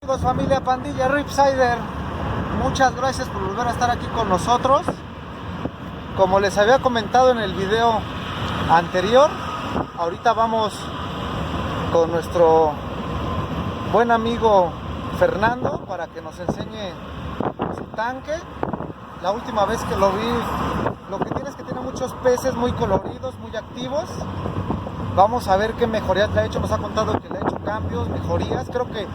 Amigos, familia, pandilla, Ripsider, muchas gracias por volver a estar aquí con nosotros. Como les había comentado en el video anterior, ahorita vamos con nuestro buen amigo Fernando para que nos enseñe su tanque. La última vez que lo vi, lo que tiene es que tiene muchos peces muy coloridos, muy activos. Vamos a ver qué mejorías le ha hecho. Nos ha contado que le ha hecho cambios, mejorías. Creo que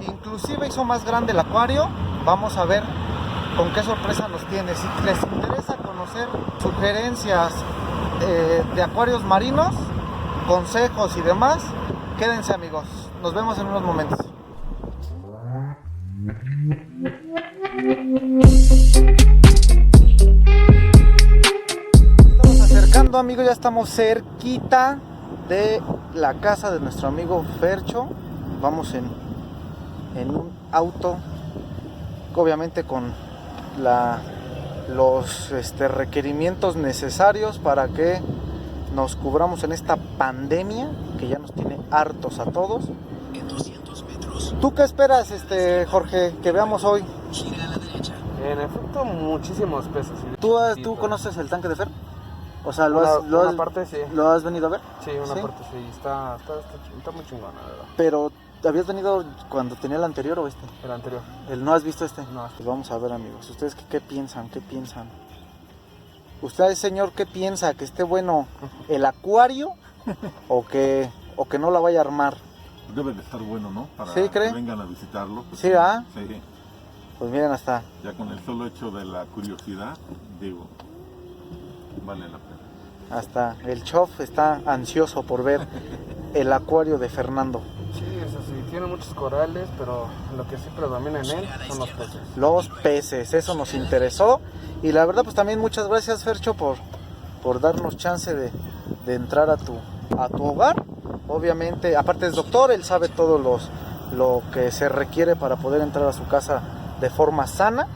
inclusive hizo más grande el acuario. Vamos a ver con qué sorpresa nos tiene. Si les interesa conocer sugerencias de acuarios marinos, consejos y demás, quédense, amigos. Nos vemos en unos momentos. Estamos acercando, amigos, ya estamos cerquita de la casa de nuestro amigo Fercho. Vamos en un auto, obviamente con los requerimientos necesarios para que nos cubramos en esta pandemia que ya nos tiene hartos a todos. En 200 metros. ¿Tú qué esperas, Jorge, que veamos hoy? Gira a la derecha. En efecto, muchísimos peces. ¿Tú conoces el tanque de Fer? O sea, Una parte sí. ¿lo has venido a ver? Sí, una parte sí. Está muy chingona, la verdad. Pero, ¿habías venido cuando tenía el anterior o este? El anterior. ¿No has visto este? No. Pues vamos a ver, amigos. ¿Ustedes qué piensan? ¿Qué piensan? ¿Usted, señor, qué piensa? ¿Que esté bueno el acuario o que no la vaya a armar? Debe de estar bueno, ¿no? Para ¿Sí, cree? que vengan a visitarlo. Pues, Sí, ¿ah? Sí. Pues miren, hasta Ya con el solo hecho de la curiosidad, digo, vale la pena. Hasta el chof está ansioso por ver el acuario de Fernando. Sí, eso sí. Tiene muchos corales, pero lo que sí predomina en él son los peces. Los peces, eso nos interesó. Y la verdad, pues también muchas gracias, Fercho, por darnos chance de entrar a tu hogar. Obviamente, aparte es doctor, él sabe todo lo que se requiere para poder entrar a su casa de forma sana.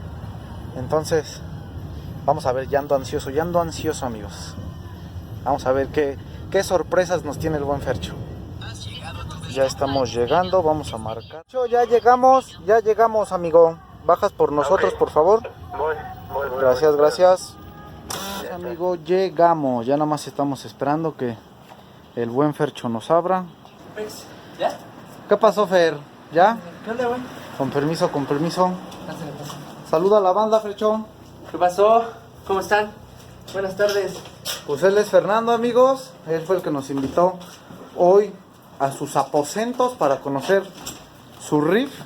Entonces, vamos a ver, ya ando ansioso, amigos. Vamos a ver qué sorpresas nos tiene el buen Fercho. Ya estamos llegando, vamos a marcar. Ya llegamos, amigo. Bajas por nosotros, por favor. Voy. Gracias. Amigo, llegamos. Ya nada más estamos esperando que el buen Fercho nos abra. ¿Ya? ¿Qué pasó, Fer? ¿Ya? ¿Qué onda, güey? Con permiso. Saluda a la banda, Fercho. ¿Qué pasó? ¿Cómo están? Buenas tardes. Pues él es Fernando, amigos. Él fue el que nos invitó hoy a sus aposentos para conocer su riff.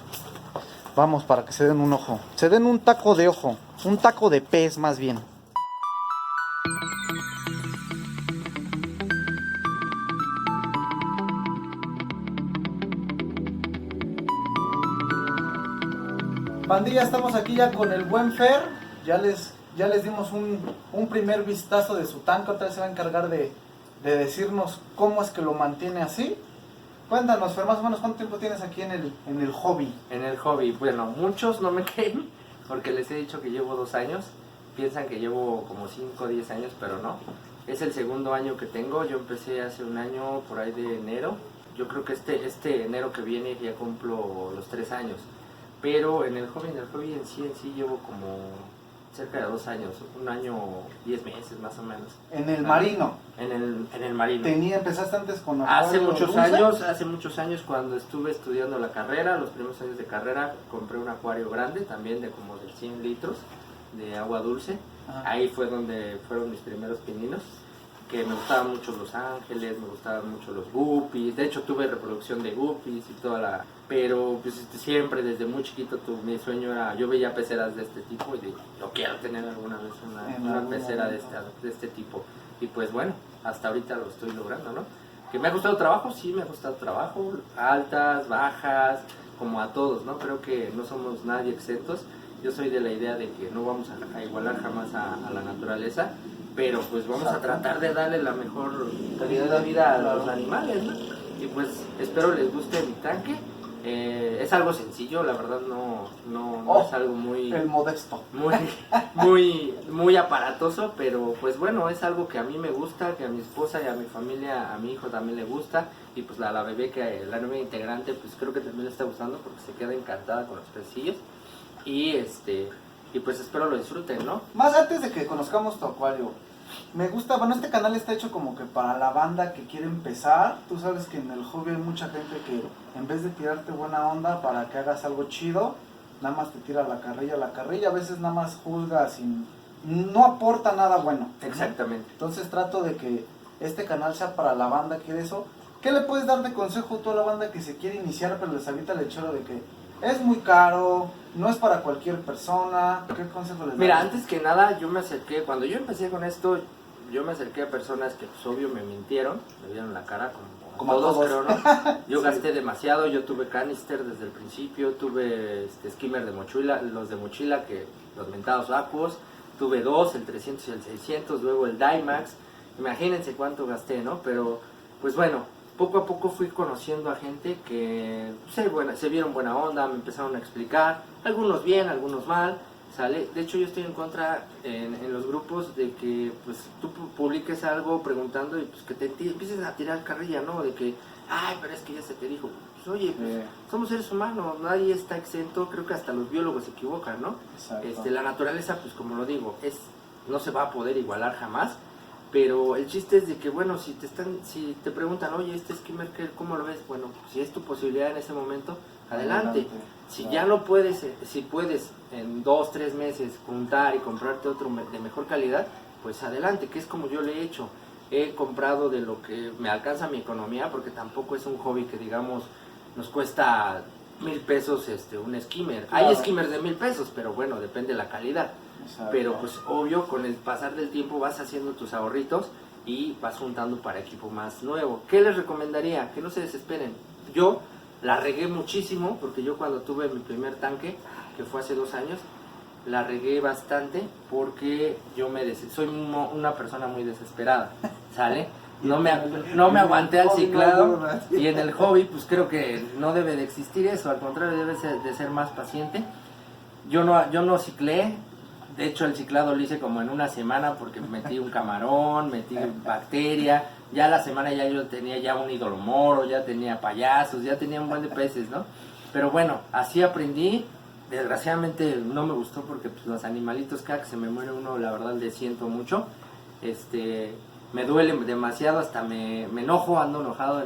Vamos, para que se den un ojo. Se den un taco de ojo. Un taco de pez, más bien. Pandilla, estamos aquí ya con el buen Fer. Ya les dimos un primer vistazo de su tanque. Otra vez se va a encargar de decirnos cómo es que lo mantiene así. Cuéntanos, Fer, más o menos cuánto tiempo tienes aquí en el hobby. En el hobby, bueno, muchos no me creen porque les he dicho que llevo 2 años. Piensan que llevo como 5 o 10 años, pero no. Es el segundo año que tengo. Yo empecé hace un año, por ahí de enero. Yo creo que este enero que viene ya cumplo los 3 años. Pero en el hobby en sí llevo como cerca de 2 años, 1 año 10 meses más o menos. En el marino. En el marino. Empezaste antes con Hace acuario muchos años cuando estuve estudiando la carrera, los primeros años de carrera, compré un acuario grande, también de como de 100 litros de agua dulce. Ajá. Ahí fue donde fueron mis primeros pininos, que me gustaban mucho los ángeles, me gustaban mucho los guppies. De hecho tuve reproducción de guppies y toda la... Pero pues siempre desde muy chiquito mi sueño era, yo veía peceras de este tipo y dije, yo quiero tener alguna vez una pecera de este tipo. Y pues bueno, hasta ahorita lo estoy logrando, ¿no? ¿Que me ha costado trabajo? Sí, me ha costado trabajo, altas, bajas, como a todos, ¿no? Creo que no somos nadie exentos. Yo soy de la idea de que no vamos a igualar jamás a la naturaleza, pero pues vamos a tratar de darle la mejor calidad de vida a los animales, ¿no? Y pues espero les guste mi tanque. Es algo sencillo, la verdad no Oh, es algo muy... El modesto. muy aparatoso, pero pues bueno, es algo que a mí me gusta, que a mi esposa y a mi familia, a mi hijo también le gusta, y pues la bebé, que la nueva integrante, pues creo que también le está gustando porque se queda encantada con los pecillos, y pues espero lo disfruten, ¿no? Más antes de que conozcamos tu acuario, me gusta, bueno, este canal está hecho como que para la banda que quiere empezar. Tú sabes que en el hobby hay mucha gente que en vez de tirarte buena onda para que hagas algo chido, nada más te tira la carrilla, a veces nada más juzga sin, no aporta nada bueno. Exactamente. Entonces trato de que este canal sea para la banda que quiere eso. ¿Qué le puedes dar de consejo a toda la banda que se quiere iniciar pero les avienta el choro de que es muy caro, no es para cualquier persona? ¿Qué consejo les das? Mira, antes que nada, cuando yo empecé con esto, yo me acerqué a personas que pues obvio me mintieron, me vieron la cara como a todos, todos. creo, ¿no? Yo Sí. gasté demasiado, yo tuve canister desde el principio, tuve skimmer de mochila, los de mochila, que los mentados Aquos, tuve dos, el 300 y el 600, luego el Dymax, imagínense cuánto gasté, ¿no? Pero, pues bueno, poco a poco fui conociendo a gente que se vieron buena onda, me empezaron a explicar, algunos bien, algunos mal, ¿sale? De hecho yo estoy en contra en los grupos de que pues tú publiques algo preguntando y pues que te empieces a tirar carrilla, ¿no? De que, ay, pero es que ya se te dijo. Pues oye, pues, somos seres humanos, nadie está exento, creo que hasta los biólogos se equivocan, ¿no? Exacto. La naturaleza, pues como lo digo, no se va a poder igualar jamás. Pero el chiste es de que, bueno, si te preguntan, oye, skimmer, ¿cómo lo ves? Bueno, si es tu posibilidad en ese momento, adelante. Si claro. ya no puedes, si puedes en 2-3 meses juntar y comprarte otro de mejor calidad, pues adelante, que es como yo le he hecho. He comprado de lo que me alcanza mi economía, porque tampoco es un hobby que, digamos, nos cuesta 1,000 pesos un skimmer. Claro. Hay skimmers de 1,000 pesos, pero bueno, depende de la calidad. Exacto. Pero pues obvio, con el pasar del tiempo vas haciendo tus ahorritos y vas juntando para equipo más nuevo. ¿Qué les recomendaría? Que no se desesperen. Yo la regué muchísimo, porque yo cuando tuve mi primer tanque, que fue hace 2 años, la regué bastante porque yo soy una persona muy desesperada, ¿sale? No me aguanté al ciclado, y en el hobby pues creo que no debe de existir eso, al contrario, debe de ser más paciente. Yo no ciclé. De hecho, el ciclado lo hice como en una semana porque metí un camarón, metí bacteria. Ya la semana yo tenía ya un ídolo moro, ya tenía payasos, ya tenía un buen de peces, ¿no? Pero bueno, así aprendí. Desgraciadamente no me gustó porque pues, los animalitos, cada que se me muere uno, la verdad le siento mucho. Me duele demasiado, hasta me enojo, ando enojado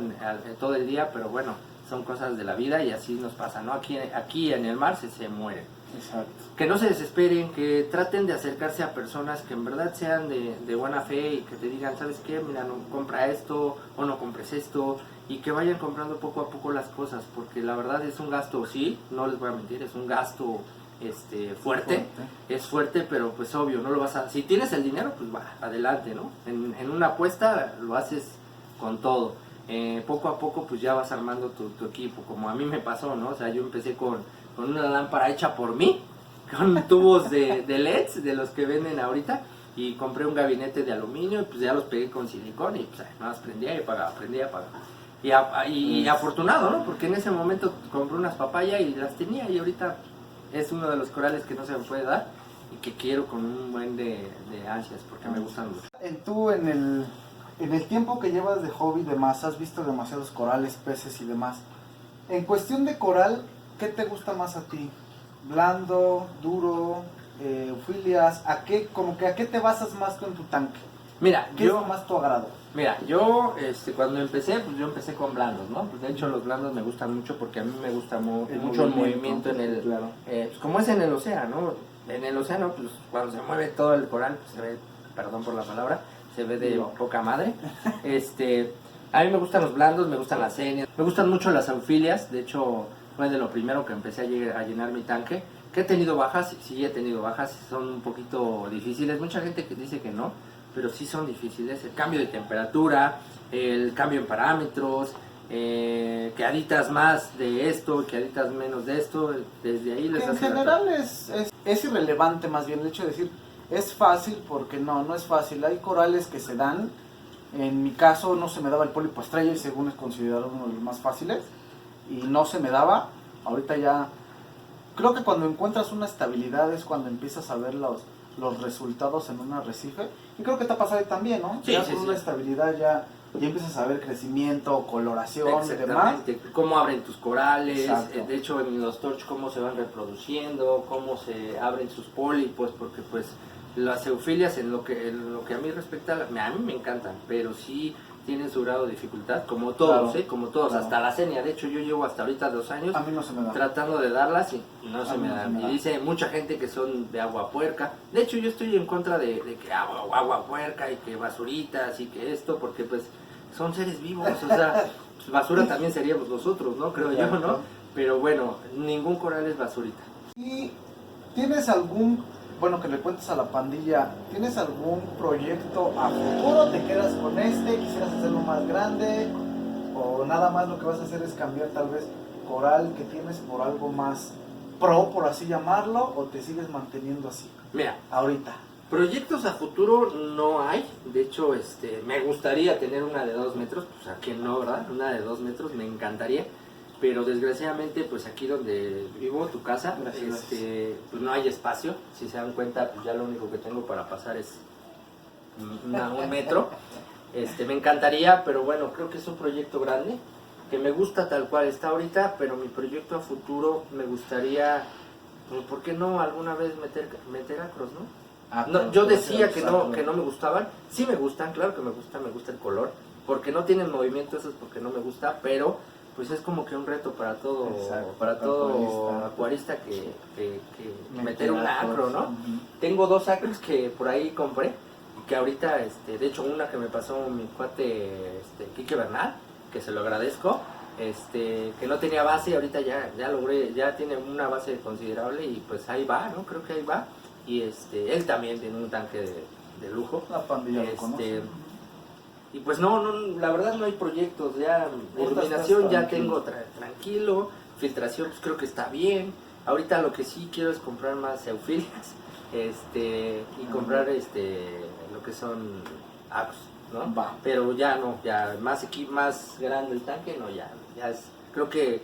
todo el día, pero bueno, son cosas de la vida y así nos pasa, ¿no? Aquí en el mar se mueren. Exacto. Que no se desesperen, que traten de acercarse a personas que en verdad sean de buena fe y que te digan, ¿sabes qué? Mira, no compra esto o no compres esto, y que vayan comprando poco a poco las cosas, porque la verdad es un gasto, sí, no les voy a mentir, es un gasto fuerte, es fuerte, pero pues obvio, no lo vas a... Si tienes el dinero, pues va, adelante, ¿no? En una apuesta lo haces con todo. Poco a poco pues ya vas armando tu equipo, como a mí me pasó, ¿no? O sea, yo empecé con una lámpara hecha por mí, con tubos de LEDs, de los que venden ahorita, y compré un gabinete de aluminio, y pues ya los pegué con silicón, y pues nada más prendía y apagaba, prendía y apagaba. Y afortunado, ¿no? Porque en ese momento compré unas papayas y las tenía, y ahorita es uno de los corales que no se me puede dar, y que quiero con un buen de ansias, porque me gustan mucho. En el tiempo que llevas de hobby y demás, has visto demasiados corales, peces y demás. En cuestión de coral, ¿qué te gusta más a ti? ¿Blando, duro, eufilias? ¿A qué te basas más tú en tu tanque? Mira, ¿Qué es lo más tu agrado? Mira, yo cuando empecé, pues yo empecé con blandos, ¿no? Pues de hecho los blandos me gustan mucho porque a mí me gusta mucho el movimiento en el... Claro. Pues como es en el océano, ¿no? En el océano, pues cuando se mueve todo el coral, pues se ve, perdón por la palabra, se ve de poca madre. A mí me gustan los blandos, me gustan las cenias, me gustan mucho las eufilias. De hecho, fue de lo primero que empecé a llenar mi tanque. Que he tenido bajas, sí he tenido bajas, son un poquito difíciles. Mucha gente que dice que no, pero sí son difíciles. El cambio de temperatura, el cambio en parámetros, que aditas más de esto, que aditas menos de esto, desde ahí les En general es irrelevante, más bien el hecho de decir es fácil, porque no es fácil. Hay corales que se dan. En mi caso no se me daba el pólipo estrella y según es considerado uno de los más fáciles. y no se me daba. Ahorita ya, creo que cuando encuentras una estabilidad es cuando empiezas a ver los resultados en un arrecife. Y creo que te ha pasado ahí también, ¿no? Sí, ya sí, con sí. una estabilidad ya empiezas a ver crecimiento, coloración y demás. Exactamente, cómo abren tus corales, Exacto. de hecho en los torch cómo se van reproduciendo, cómo se abren sus pólipos, porque pues las eufilias en lo que a mí respecta, a mí me encantan, pero sí tienen su grado de dificultad, como todos, Claro. como todos, Claro. hasta la senia, de hecho yo llevo hasta ahorita 2 años A mí no se me da. tratando de darlas y no A se mí me no se dan. me Y da. dice mucha gente que son de agua puerca. De hecho, yo estoy en contra de que agua puerca y que basuritas y que esto, porque pues son seres vivos, o sea, pues, basura también seríamos nosotros, ¿no? Creo yo, ¿no? Pero bueno, ningún coral es basurita. ¿Y tienes algún, bueno, que le cuentes a la pandilla, tienes algún proyecto a futuro? ¿Te quedas con este? ¿Quisieras hacerlo más grande? ¿O nada más lo que vas a hacer es cambiar tal vez coral que tienes por algo más pro, por así llamarlo? ¿O te sigues manteniendo así Mira, ahorita? proyectos a futuro no hay. De hecho, me gustaría tener una de 2 metros, pues a quién no, ¿verdad? Una de 2 metros me encantaría. Pero desgraciadamente, pues aquí donde vivo, tu casa, Gracias. pues no hay espacio. Si se dan cuenta, pues ya lo único que tengo para pasar es 1 metro. Me encantaría, pero bueno, creo que es un proyecto grande, que me gusta tal cual está ahorita, pero mi proyecto a futuro me gustaría, pues, ¿por qué no alguna vez meter acros, no? No, yo decía que no me gustaban, sí me gustan, claro que me gusta el color, porque no tienen movimiento, eso es porque no me gusta, pero pues es como que un reto para todo, Exacto, para todo acuarista que meter un acro, ¿no? Tengo 2 acros que por ahí compré, que ahorita, de hecho una que me pasó mi cuate, Quique Bernal, que se lo agradezco, que no tenía base, ahorita ya logré, ya tiene una base considerable y pues ahí va, ¿no? Creo que ahí va. Y él también tiene un tanque de lujo. La pandilla lo conoce. Y pues no, la verdad no hay proyectos, ya de Ahorita iluminación estás ya tranquilo. tengo tranquilo, filtración pues creo que está bien. Ahorita lo que sí quiero es comprar más eufilias, y comprar lo que son acros, ¿no? Va. Pero ya no, ya más grande el tanque, no, ya es, creo que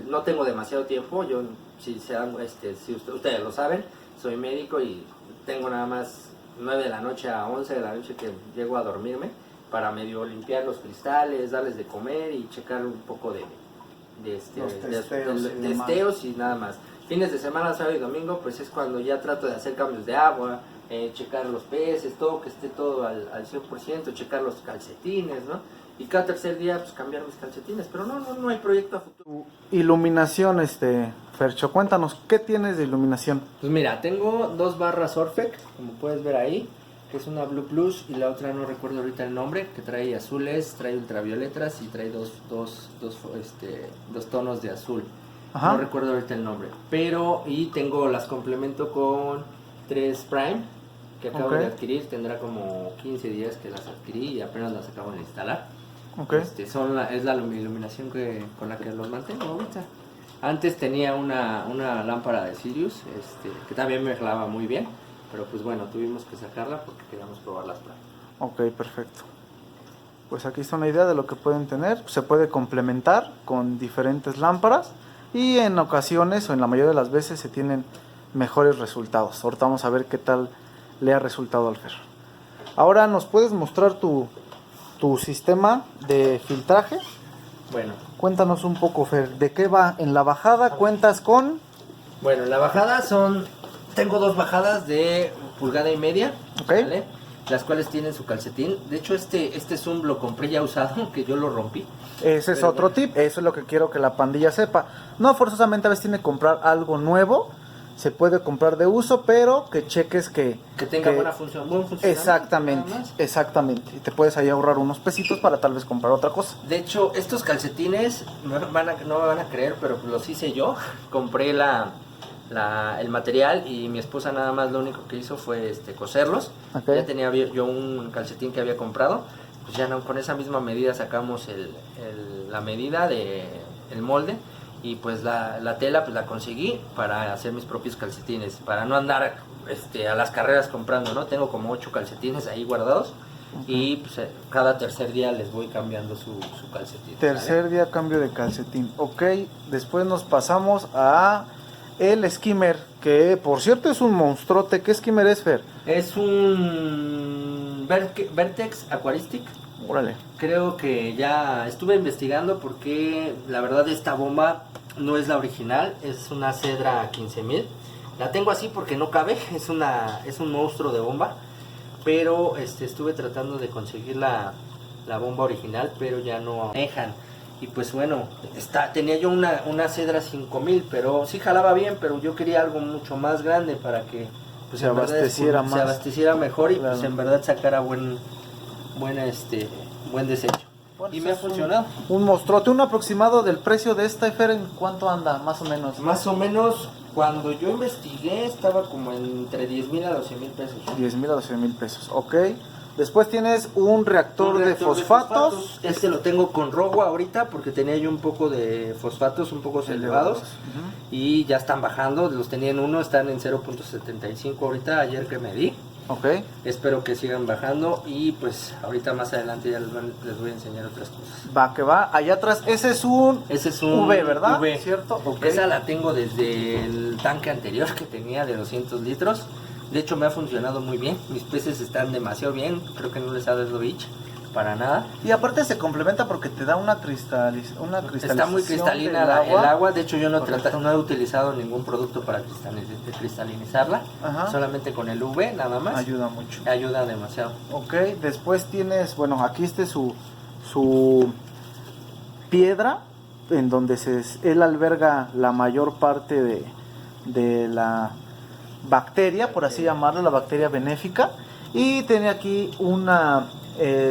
no tengo demasiado tiempo. Yo, si ustedes lo saben, soy médico y tengo nada más 9 de la noche a 11 de la noche que llego a dormirme para medio limpiar los cristales, darles de comer y checar un poco de testeos y nada más. Fines de semana, sábado y domingo, pues es cuando ya trato de hacer cambios de agua, checar los peces, todo, que esté todo al 100%, checar los calcetines, ¿no? Y cada tercer día, pues cambiar mis calcetines, pero no hay proyecto a futuro. Iluminación, Fercho, cuéntanos, ¿qué tienes de iluminación? Pues mira, tengo 2 barras Orfec, como puedes ver ahí, que es una Blue Plus y la otra no recuerdo ahorita el nombre, que trae azules, trae ultravioletas y trae dos tonos de azul. Ajá. No recuerdo ahorita el nombre, pero y las complemento con 3 Prime que acabo Ok. de adquirir, tendrá como 15 días que las adquirí y apenas las acabo de instalar. Ok. Es la iluminación con la que los mantengo ahorita. Antes tenía una lámpara de Sirius, que también me jalaba muy bien, pero pues bueno, tuvimos que sacarla porque queríamos probar las planas. Ok, perfecto. Pues aquí está una idea de lo que pueden tener. Se puede complementar con diferentes lámparas y en ocasiones o en la mayoría de las veces se tienen mejores resultados. Ahorita vamos a ver qué tal le ha resultado al Fer. Ahora nos puedes mostrar tu sistema de filtraje. Bueno, Cuéntanos un poco, Fer, ¿de qué va? En la bajada cuentas con... en la bajada tengo 2 bajadas de 1,5 pulgadas, Ok. ¿vale? Las cuales tienen su calcetín. De hecho este zoom lo compré ya usado, que yo lo rompí. Ese es Pero otro bueno. tip, eso es lo que quiero que la pandilla sepa. No forzosamente a veces tiene que comprar algo nuevo, se puede comprar de uso, pero que cheques que tenga buen funcionamiento. Exactamente, nada más. exactamente. Y te puedes ahí ahorrar unos pesitos para tal vez comprar otra cosa. De hecho, estos calcetines no me van a creer, pero los hice yo. Compré el material y mi esposa nada más lo único que hizo fue coserlos. Ok. Ya tenía yo un calcetín que había comprado. Pues ya con esa misma medida sacamos la medida del molde. Y pues la tela pues la conseguí para hacer mis propios calcetines, para no andar a las carreras comprando, ¿no? Tengo como 8 calcetines ahí guardados Y pues, cada tercer día les voy cambiando su calcetín. Tercer día cambio de calcetín. Ok, después nos pasamos a el skimmer, que por cierto es un monstruote. ¿Qué skimmer es, Fer? Es un Vertex Aquaristic. Órale. Creo que ya estuve investigando porque la verdad esta bomba no es la original, es una Cedra 15000. La tengo así porque no cabe, es un monstruo de bomba, pero estuve tratando de conseguir la bomba original, pero ya no dejan. Y pues bueno, tenía yo una Cedra 5000, pero sí jalaba bien, pero yo quería algo mucho más grande para que pues, se abasteciera más. Se abasteciera mejor y Claro. pues en verdad sacara buen desecho. Bueno, Y me ha funcionado. Un monstruote. Un aproximado del precio de esta, Fer, ¿en cuánto anda? Más o menos. Más o menos, cuando yo investigué, estaba como entre 10,000 a 12,000 pesos. 10,000 a 12,000 pesos. Ok. Después tienes un reactor, Un de reactor fosfatos. Este lo tengo con rojo ahorita porque tenía yo un poco de fosfatos un poco elevados. Y ya están bajando. Los tenía en 1, están en 0.75 ahorita, ayer que medí. Ok. Espero que sigan bajando y pues ahorita más adelante ya les voy a enseñar otras cosas. Va, que va. Allá atrás, ese es un V, ¿verdad? V. ¿Cierto? Ok. Esa la tengo desde el tanque anterior que tenía de 200 litros. De hecho me ha funcionado muy bien. Mis peces están demasiado bien. Creo que no les ha dado bicho para nada. Y aparte se complementa porque te da una cristalización. Está muy cristalina el agua. De hecho yo no he utilizado ningún producto para cristalinizarla. Ajá. Solamente con el UV nada más. Ayuda mucho. Ayuda demasiado. Ok, después tienes, bueno, aquí su piedra, en donde él alberga la mayor parte de la bacteria, por así llamarlo, la bacteria benéfica. Y tiene aquí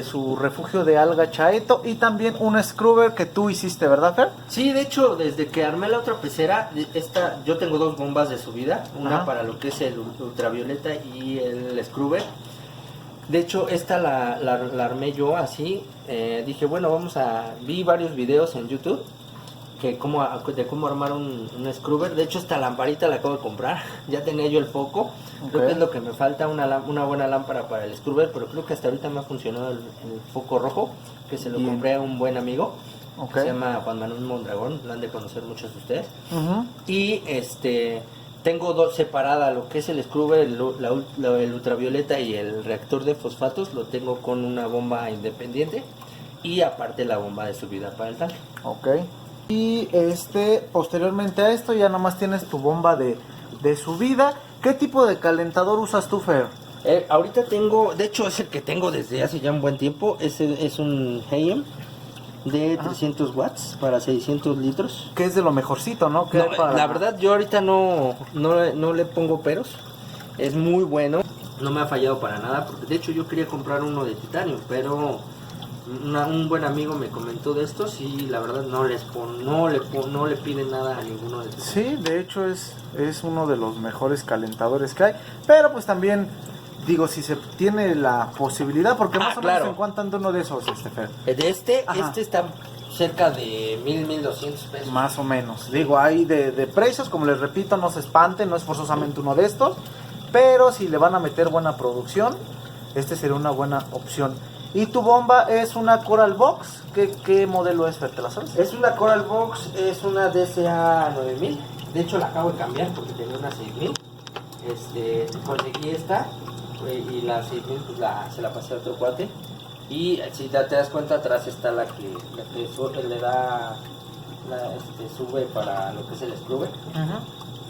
su refugio de alga chaeto y también un scrubber que tú hiciste, ¿verdad, Fer? Sí, de hecho, desde que armé la otra pecera, yo tengo 2 bombas de subida, una Ajá. para lo que es el ultravioleta y el scrubber. De hecho, esta la armé yo así. Dije, bueno, vi varios videos en YouTube de cómo armar un scrubber. De hecho, esta lamparita la acabo de comprar. Ya tenía yo el foco. Creo que es lo que me falta, una buena lámpara para el scrubber, pero creo que hasta ahorita me ha funcionado el foco rojo, que se lo Bien. compré a un buen amigo. Ok. Que se llama Juan Manuel Mondragón, lo han de conocer muchos de ustedes. Ujú. Y tengo dos separadas, lo que es el scrubber, el ultravioleta y el reactor de fosfatos, lo tengo con una bomba independiente y aparte la bomba de subida para el tanque. Ok. Y posteriormente a esto ya nomás tienes tu bomba de subida. ¿Qué tipo de calentador usas tú, Fer? Ahorita tengo, de hecho es el que tengo desde hace ya un buen tiempo, es un Hayem de 300 watts para 600 litros. Que es de lo mejorcito, ¿no? Que No, hay para... La verdad yo ahorita no le pongo peros, es muy bueno, no me ha fallado para nada, porque de hecho yo quería comprar uno de titanio, pero un buen amigo me comentó de estos y la verdad no le piden nada a ninguno de estos. Sí, de hecho es uno de los mejores calentadores que hay, pero pues también digo, si se tiene la posibilidad, porque más o menos claro. en cuánto anda uno de esos, Fer. De Ajá. este está cerca de 1,200 pesos. Más o menos. Digo, hay de precios, como les repito, no se espanten, no es forzosamente uno de estos, pero si le van a meter buena producción, sería una buena opción. ¿Y tu bomba es una Coral Box? ¿Qué modelo es, Fer? ¿Te la sabes? Es una Coral Box, es una DSA 9000. De hecho la acabo de cambiar porque tenía una 6000. Conseguí esta y la 6000 pues se la pasé a otro cuate. Y si ya te das cuenta, atrás está la que le da sube para lo que es el scrubber,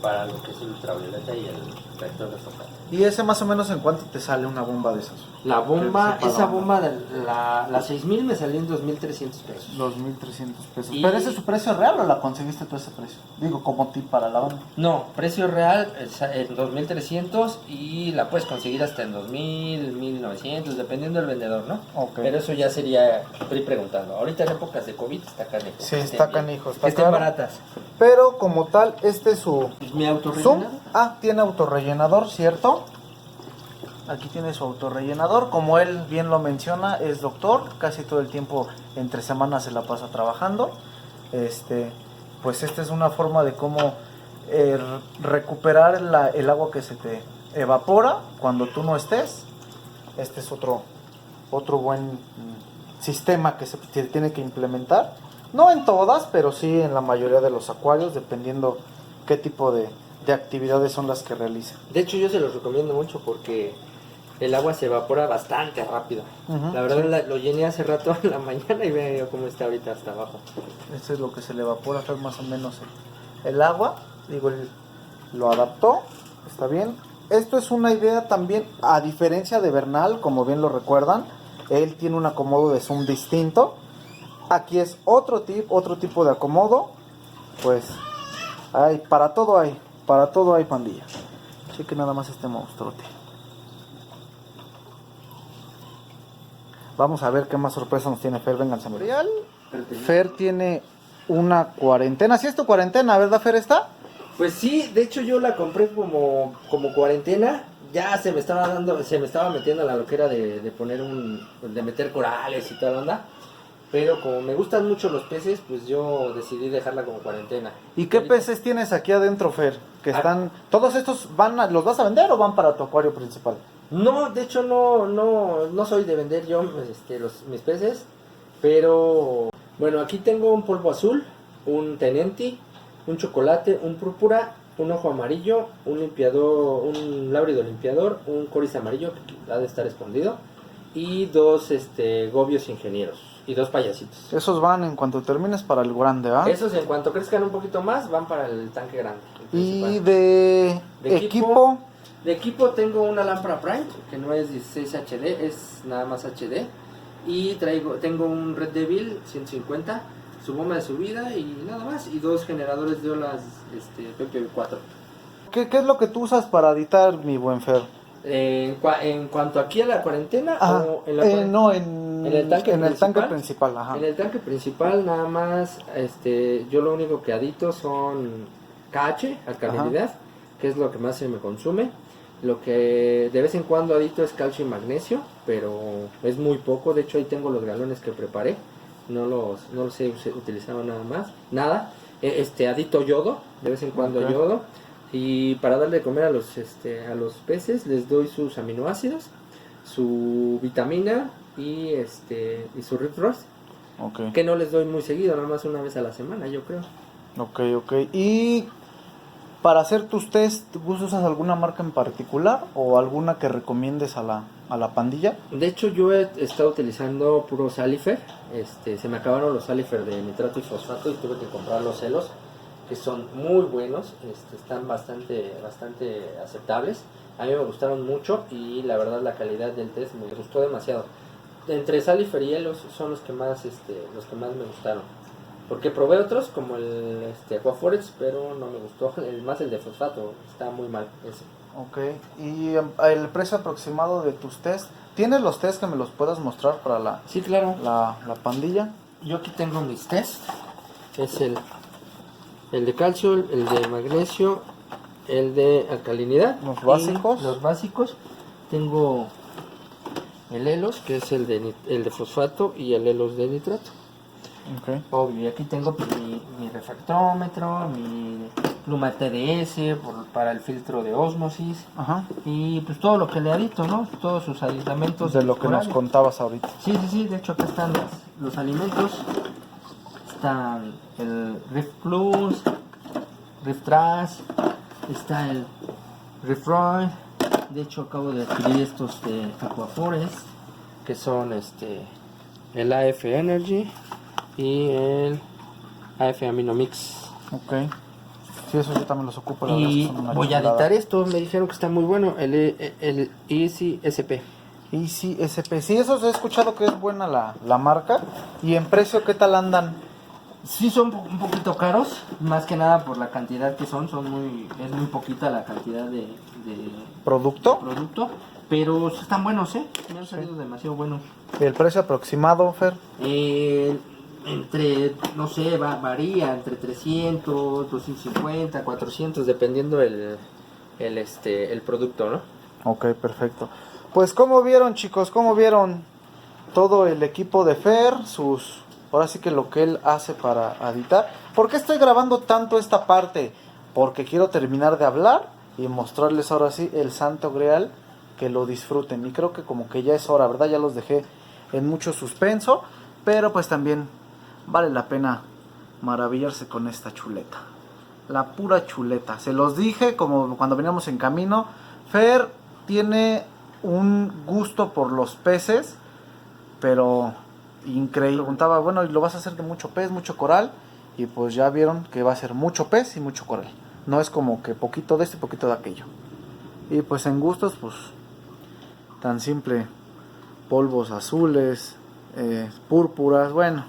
para lo que es el ultravioleta y el reactor de fosfato. ¿Y ese más o menos en cuánto te sale una bomba de esas? La bomba, Sí, esa bomba, la 6000 me salió en 2,300 pesos. 2,300 pesos. Y- ¿Pero ese es su precio real o la conseguiste tú ese precio? Digo, como tip para la banda. No, precio real en 2,300 y la puedes conseguir hasta en 2,000, 1,900, dependiendo del vendedor, ¿no? Ok. Pero eso ya sería, estoy preguntando. Ahorita en épocas de COVID está canijo. Sí, está canijo, está Que estén caro. baratas. Pero como tal, es su Mi Zoom. autorrellenado. Tiene autorrellenador, ¿cierto? Aquí tiene su autorrellenador. Como él bien lo menciona, es doctor. Casi todo el tiempo entre semanas se la pasa trabajando. Pues esta es una forma de cómo recuperar el agua que se te evapora cuando tú no estés. Este es otro otro buen sistema que se tiene que implementar. No en todas, pero sí en la mayoría de los acuarios, dependiendo qué tipo de actividades son las que realizan. De hecho, yo se los recomiendo mucho porque el agua se evapora bastante rápido. Ujú, La verdad, sí. lo llené hace rato en la mañana y veo cómo está ahorita hasta abajo. Este es lo que se le evapora, Fer, más o menos el agua. Digo, él lo adaptó, está bien. Esto es una idea también, a diferencia de Bernal, como bien lo recuerdan, él tiene un acomodo de zoom distinto. Aquí es otro tipo de acomodo. Pues para todo hay pandilla. Así que nada más este monstruote. Vamos a ver qué más sorpresa nos tiene Fer. Vengan, Samuel. Fer tiene una cuarentena. ¿Sí es tu cuarentena, verdad, Fer? ¿Está? Pues sí, de hecho yo la compré como cuarentena. Ya se me estaba metiendo la loquera de poner de meter corales y toda la onda. Pero como me gustan mucho los peces, pues yo decidí dejarla como cuarentena. ¿Y qué peces tienes aquí adentro, Fer? Que están... ¿Todos estos los vas a vender o van para tu acuario principal? No, de hecho no soy de vender yo mis peces. Pero bueno, aquí tengo un polvo azul, un tenenti, un chocolate, un púrpura, un ojo amarillo, un limpiador, un lábrido limpiador, un coris amarillo que ha de estar escondido, y dos gobios ingenieros y dos payasitos. Esos van en cuanto termines para el grande, ¿ah? Esos en cuanto crezcan un poquito más van para el tanque grande. El Y principal. de equipo... De equipo tengo una lámpara Prime que no es 16 HD, es nada más HD. Y tengo un Red Devil 150, su bomba de subida y nada más. Y dos generadores de olas PP4. ¿Qué es lo que tú usas para editar, mi buen Fer? En cuanto aquí a la cuarentena o en la no, en el tanque principal, ajá. En el tanque principal nada más, yo lo único que adito son KH, alcalinidad, que es lo que más se me consume. Lo que de vez en cuando adito es calcio y magnesio, pero es muy poco. De hecho ahí tengo los galones que preparé, no los he utilizado nada. Adito yodo, de vez en cuando yodo. Y para darle de comer a los peces les doy sus aminoácidos, su vitamina y su Rip Ross, que no les doy muy seguido, nada más una vez a la semana, yo creo. Ok. Y para hacer tus test, ¿vos usas alguna marca en particular o alguna que recomiendes a la pandilla? De hecho yo he estado utilizando puro Salifer. Se me acabaron los Salifer de nitrato y fosfato y tuve que comprar los celos, que son muy buenos, están bastante aceptables. A mí me gustaron mucho y la verdad la calidad del test me gustó demasiado. Entre Salifer y Hielos son los que más me gustaron, porque probé otros como el Aquaforex, pero no me gustó el de fosfato, está muy mal ese. Ok, y el precio aproximado de tus test, ¿tienes los test que me los puedas mostrar para Sí, claro. la pandilla? Yo aquí tengo mis test, es el de calcio, el de magnesio, el de alcalinidad. Los básicos. Tengo el Helos, que es el de fosfato, y el Helos de nitrato. Okay. Obvio, y aquí tengo mi refractómetro, mi pluma TDS para el filtro de ósmosis. Ajá. Y pues todo lo que le adito, ¿no? Todos sus aditamentos. De lo que nos contabas ahorita. Sí, de hecho acá están los alimentos. Están el Rift Plus, Rift Trash, está el Rift Roy. De hecho acabo de adquirir estos de Aquaforest, que son el AF Energy y el AF Amino Mix. Ok. Sí, eso yo también los ocupo. Y voy a editar esto, me dijeron que está muy bueno, el Easy SP. Easy SP. Sí, eso he escuchado que es buena la marca. ¿Y en precio qué tal andan? Sí, son un poquito caros, más que nada por la cantidad que es muy poquita la cantidad de ¿Producto? Pero están buenos, me han salido demasiado buenos. ¿El precio aproximado, Fer? Entre, no sé, varía entre 300, 250, 400, dependiendo el producto, ¿no? Ok, perfecto. Pues, ¿cómo vieron, chicos? ¿Cómo vieron todo el equipo de Fer? Ahora sí que lo que él hace para editar. ¿Por qué estoy grabando tanto esta parte? Porque quiero terminar de hablar y mostrarles ahora sí el santo grial, que lo disfruten. Y creo que como que ya es hora, ¿verdad? Ya los dejé en mucho suspenso, pero pues también vale la pena maravillarse con esta chuleta. La pura chuleta. Se los dije como cuando veníamos en camino. Fer tiene un gusto por los peces, pero increíble. Preguntaba, bueno, ¿y lo vas a hacer de mucho pez, mucho coral? Y pues ya vieron que va a ser mucho pez y mucho coral. No es como que poquito de este y poquito de aquello. Y pues en gustos, pues tan simple. Polvos azules, púrpuras, bueno,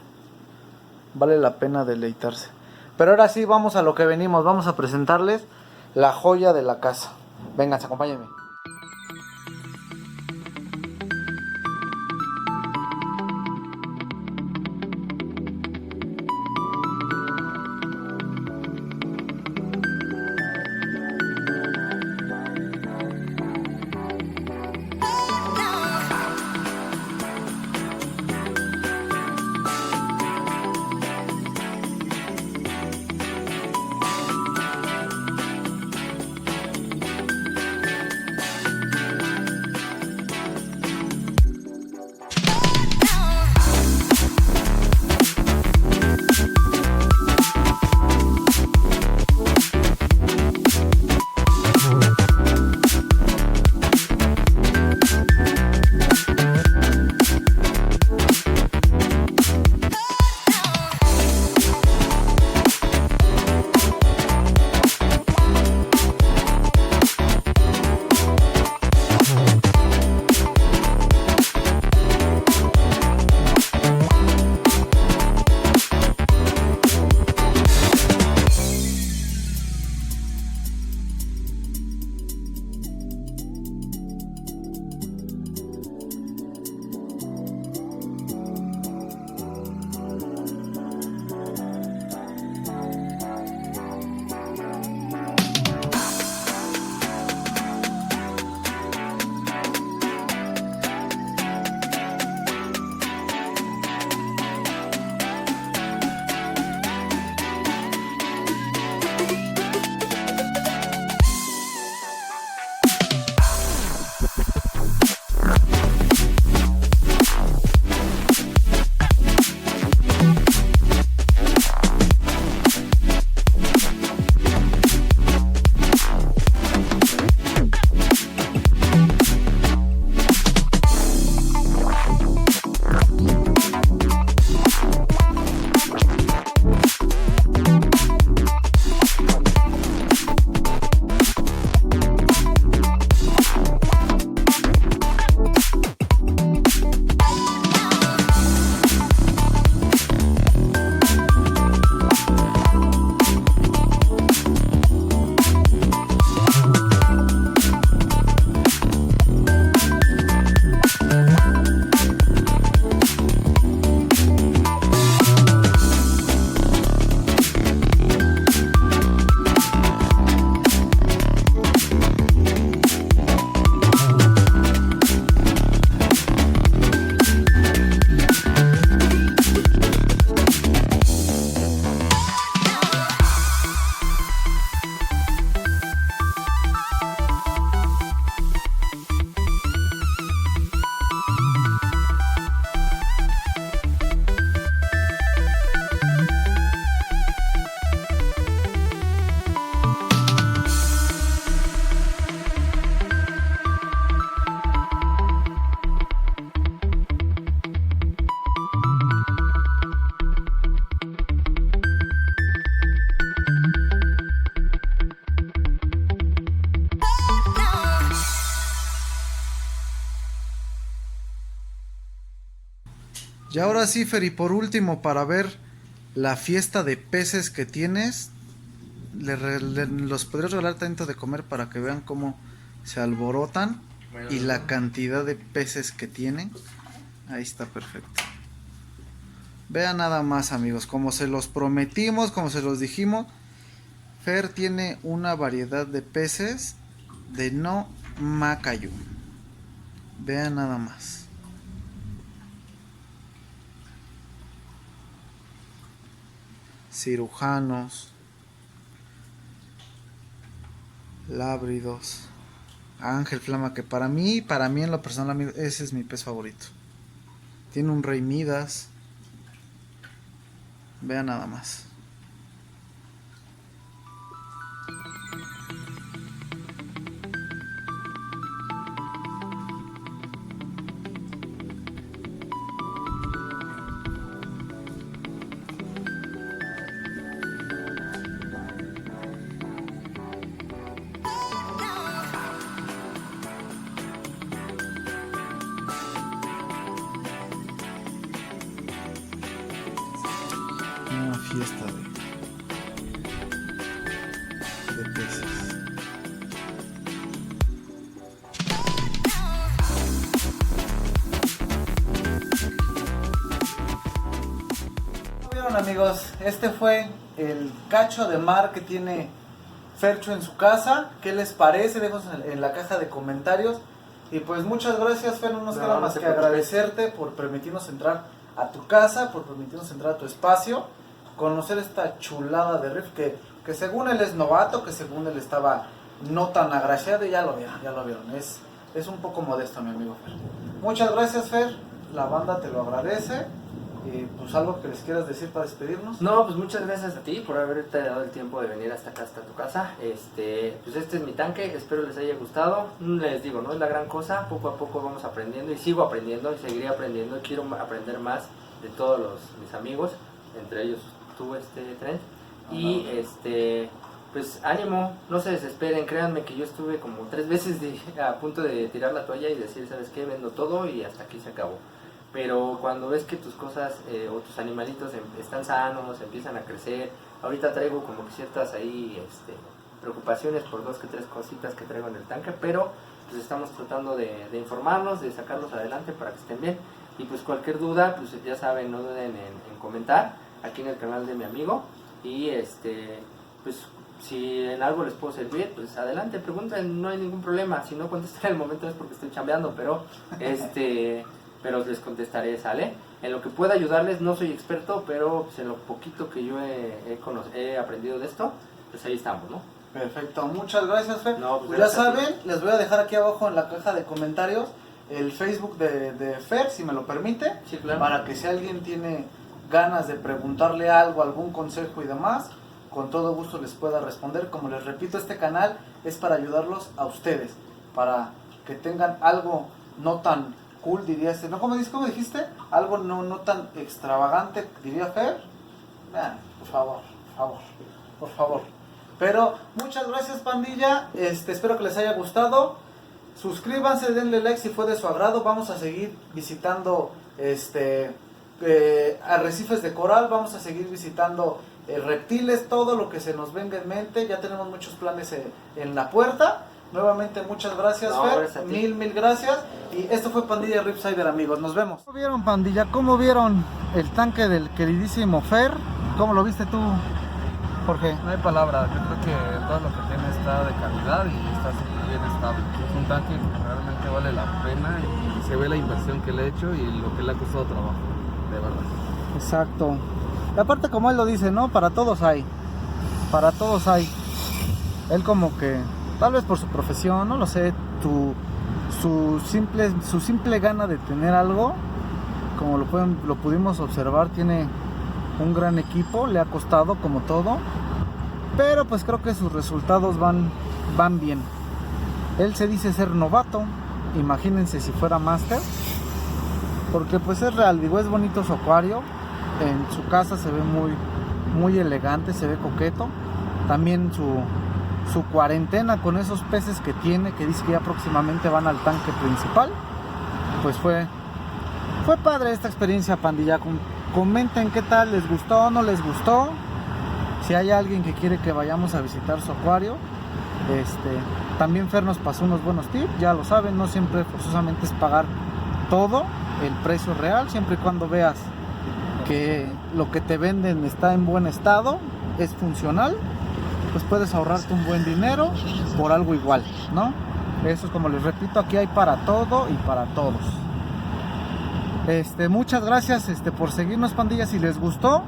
vale la pena deleitarse. Pero ahora sí, vamos a lo que venimos. Vamos a presentarles la joya de la casa. Vénganse, acompáñenme. Y ahora sí, Fer, y por último, para ver la fiesta de peces que tienes, los podrías regalar tanto de comer para que vean cómo se alborotan. Bueno, y la cantidad de peces que tienen. Ahí está, perfecto. Vean nada más, amigos, como se los prometimos, como se los dijimos, Fer tiene una variedad de peces de no macayo. Vean nada más. Cirujanos, lábridos, ángel flama, que para mí en lo personal, amigo, ese es mi pez favorito. Tiene un Rey Midas. Vean nada más. Una fiesta de peces. Vieron, amigos, este fue el cacho de mar que tiene Fercho en su casa. ¿Qué les parece? Déjanos en la caja de comentarios. Y pues muchas gracias, Fer, no nos queda más que agradecerte por permitirnos entrar a tu casa, por permitirnos entrar a tu espacio, conocer esta chulada de riff que según él es novato, que según él estaba no tan agraciado, y ya lo vieron, es un poco modesto, mi amigo Fer. Muchas gracias, Fer, la banda te lo agradece. Y pues algo que les quieras decir para despedirnos. No, pues muchas gracias a ti por haberte dado el tiempo de venir hasta acá, hasta tu casa. Pues este es mi tanque, espero les haya gustado. Les digo, no es la gran cosa, poco a poco vamos aprendiendo y sigo aprendiendo y seguiré aprendiendo. Quiero aprender más de todos mis amigos, entre ellos tú, Trent. Y pues ánimo, no se desesperen, créanme que yo estuve como 3 veces a punto de tirar la toalla y decir, ¿sabes qué? Vendo todo y hasta aquí se acabó. Pero cuando ves que tus cosas o tus animalitos están sanos, empiezan a crecer, ahorita traigo como que ciertas ahí preocupaciones por 2 que 3 cositas que traigo en el tanque, pero pues estamos tratando de informarnos, de sacarlos adelante para que estén bien. Y pues cualquier duda, pues ya saben, no duden en comentar aquí en el canal de mi amigo. Y pues si en algo les puedo servir, pues adelante, pregunten, no hay ningún problema. Si no contesto en el momento es porque estoy chambeando, pero pero les contestaré, ¿sale? En lo que pueda ayudarles, no soy experto, pero pues en lo poquito que yo he aprendido de esto, pues ahí estamos, ¿no? Perfecto, muchas gracias, Fer. No, pues ya gracias saben, les voy a dejar aquí abajo en la caja de comentarios el Facebook de Fer, si me lo permite, Sí, claro. para que si alguien tiene ganas de preguntarle algo, algún consejo y demás, con todo gusto les pueda responder. Como les repito, este canal es para ayudarlos a ustedes, para que tengan algo no tan cool, diría ¿no? ¿Cómo dijiste? Algo no tan extravagante, diría Fer. Por favor. Pero muchas gracias, pandilla. Espero que les haya gustado. Suscríbanse, denle like si fue de su agrado. Vamos a seguir visitando arrecifes de coral, vamos a seguir visitando reptiles, todo lo que se nos venga en mente. Ya tenemos muchos planes en la puerta. Nuevamente muchas gracias, Fer, mil gracias. Y esto fue Pandilla Ripsider, amigos, nos vemos. ¿Cómo vieron, pandilla? ¿Cómo vieron el tanque del queridísimo Fer? ¿Cómo lo viste tú, Jorge? No hay palabras, yo creo que todo lo que tiene está de calidad y está súper bien estable. Es un tanque que realmente vale la pena y se ve la inversión que le he hecho y lo que le ha costado trabajo, de verdad. Exacto. Y aparte, como él lo dice, ¿no? Para todos hay. Él como que, tal vez por su profesión, no lo sé, su simple gana de tener algo, como lo pudimos observar, tiene un gran equipo, le ha costado como todo, pero pues creo que sus resultados van bien. Él se dice ser novato, imagínense si fuera máster, porque pues es real, digo, es bonito su acuario, en su casa se ve muy elegante, se ve coqueto, también su cuarentena con esos peces que tiene, que dice que ya próximamente van al tanque principal, pues fue padre esta experiencia, pandilla. Comenten qué tal, les gustó o no les gustó, si hay alguien que quiere que vayamos a visitar su acuario. También Fer nos pasó unos buenos tips, ya lo saben, no siempre forzosamente es pagar todo el precio real, siempre y cuando veas que lo que te venden está en buen estado, es funcional, pues puedes ahorrarte un buen dinero por algo igual, ¿no? Eso es, como les repito, aquí hay para todo y para todos. Muchas gracias por seguirnos, pandillas. Si les gustó,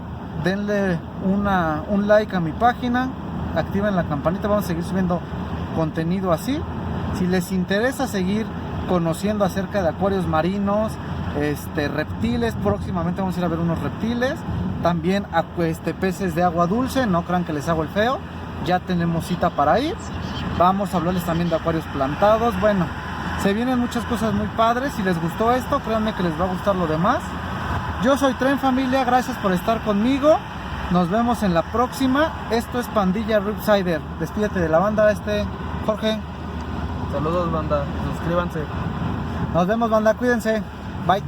denle un like a mi página, activen la campanita, vamos a seguir subiendo contenido así. Si les interesa seguir conociendo acerca de acuarios marinos, reptiles, próximamente vamos a ir a ver unos reptiles, también peces de agua dulce, no crean que les hago el feo, ya tenemos cita para ir, vamos a hablarles también de acuarios plantados, bueno, se vienen muchas cosas muy padres. Si les gustó esto, créanme que les va a gustar lo demás. Yo soy Tren Familia, gracias por estar conmigo, nos vemos en la próxima. Esto es Pandilla Ripsider, despídete de la banda, Jorge. Saludos, banda, suscríbanse. Nos vemos, banda, cuídense, bye.